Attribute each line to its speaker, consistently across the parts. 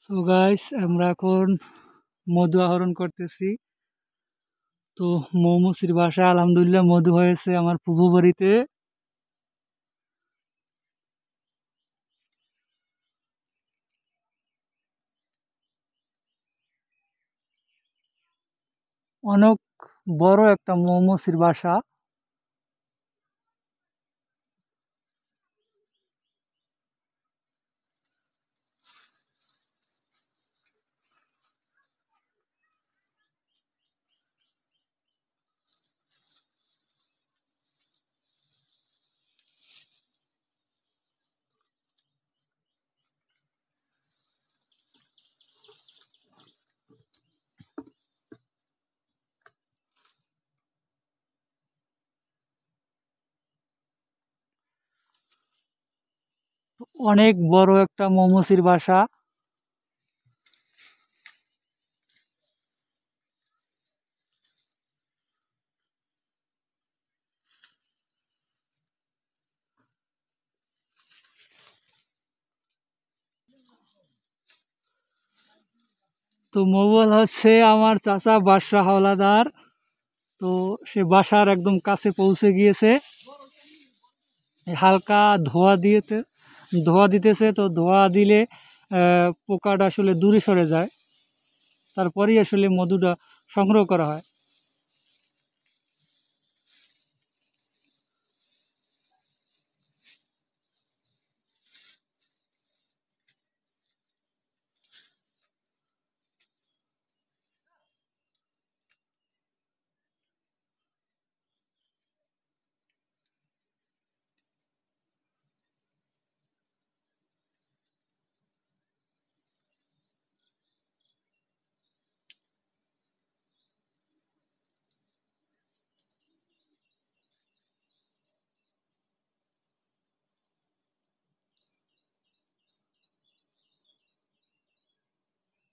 Speaker 1: তো গাইস আমরা এখন মধু আহরণ করতেছি। তো মৌমুসির বাসায় আলহামদুলিল্লাহ মধু হয়েছে আমার ফুফু বাড়িতে। অনেক বড় একটা মৌমুসির বাসা। অনেক বড় একটা মৌমুসির বাসা। তো মৌয়াল হচ্ছে আমার চাচা বাদশাহ হাওলাদার। তো সে বাসার একদম কাছে পৌঁছে গিয়েছে। হালকা ধোয়া দিতেছে। তো ধোয়া দিলে পোকাটা আসলে দূরে সরে যায়, তারপরেই আসলে মধুটা সংগ্রহ করা হয়।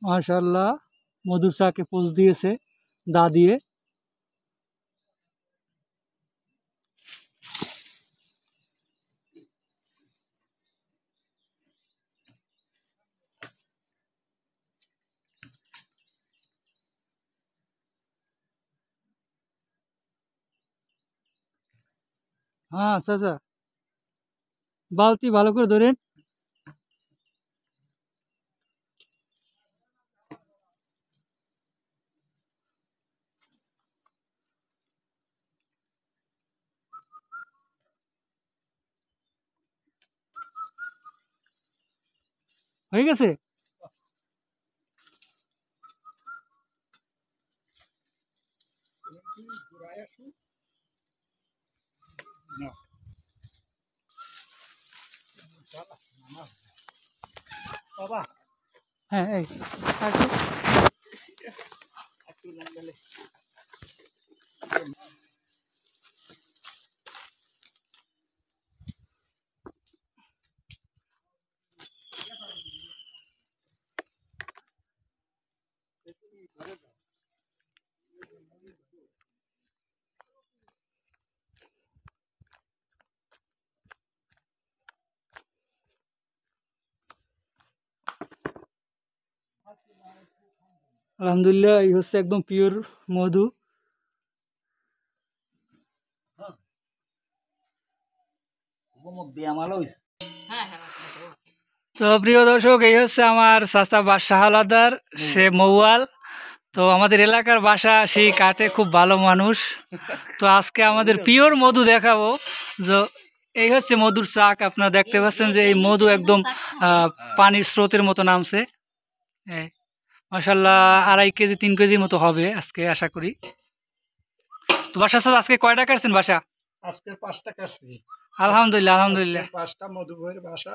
Speaker 1: মাশাআল্লাহ, মধুর চাকে পোজ দিয়েছে দা দিয়ে। হ্যাঁ চাচা, বালতি ভালো করে ধরেন। হয়ে গেছে। হ্যাঁ এই আলহামদুলিল্লাহ, এই হচ্ছে একদম পিওর মধু। তো প্রিয় দর্শক, এই হচ্ছে আমার চাচা বাদশাহ হাওলাদার, সে মৌয়াল। তো আমাদের এলাকার বাসা সেই কাটে, খুব ভালো মানুষ। তো আজকে আমাদের পিওর মধু দেখাবো। যে এই হচ্ছে মধুর চাক, আপনারা দেখতে পাচ্ছেন যে এই মধু একদম পানির স্রোতের মতো নামছে। মাশাল্লাহ 2.5 কেজি 3 কেজির মতো হবে আজকে আশা করি। তো বাসা স্যার আজকে কয়টা কাটছেন বাসা?
Speaker 2: আজকে 5টা কাটছি।
Speaker 1: আলহামদুলিল্লাহ আলহামদুলিল্লাহ।
Speaker 2: 5টা মধুবইয়ের বাসা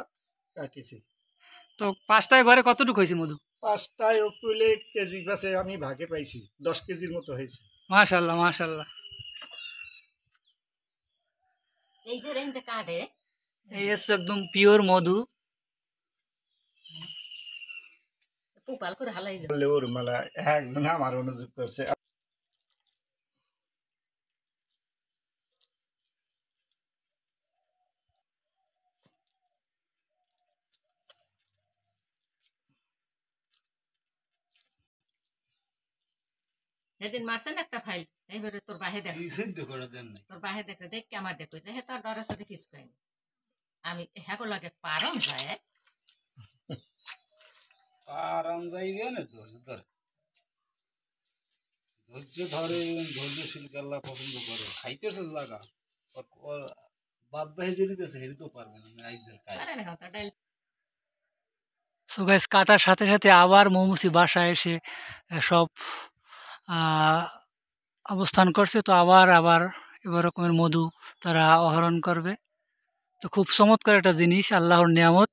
Speaker 2: কাটিছি।
Speaker 1: তো 5টায় ঘরে কতটুকু হয়েছে মধু?
Speaker 2: 5টায় ওকুলে কেজি বাসে আমি ভাগে পাইছি, 10 কেজির মতো হয়েছে।
Speaker 1: মাশাল্লাহ মাশাল্লাহ।
Speaker 3: এই যে রেনতে কাটে,
Speaker 1: এই হচ্ছে একদম পিওর মধু।
Speaker 3: পোপাল করে হালাইলো।
Speaker 2: ওর মেলা একজন আমার অনুযোগ করছে।
Speaker 3: সেদিন মারছেন একটা ফাইল এইবারে তোর বাহে
Speaker 4: এই
Speaker 3: দেখছে
Speaker 4: সিদ্ধ করে দেন নাই
Speaker 3: তোর বাহে দেখছে দেখকে আমার দেখো যে হে তার ডরের সাথে কিছু কয়নি আমি হ্যাঁ লাগে পারম যায়
Speaker 4: আরাম যাইবে না ধৈর্যশীল কাল্লা পছন্দ করে খাইতেছে জায়গা বাদ বাহি জড়িতেছে হেরি তো পারবে না আইজের খাই
Speaker 3: পারে না তার ডাইল
Speaker 1: সো গাইস কাটার সাথে সাথে আবার মৌমুসি বাসায় এসে সব আহ, অবস্থান করছে। তো আবার আবার এবার রকমের মধু তারা আহরণ করবে। তো খুব চমৎকার একটা জিনিস, আল্লাহর নিয়ামত।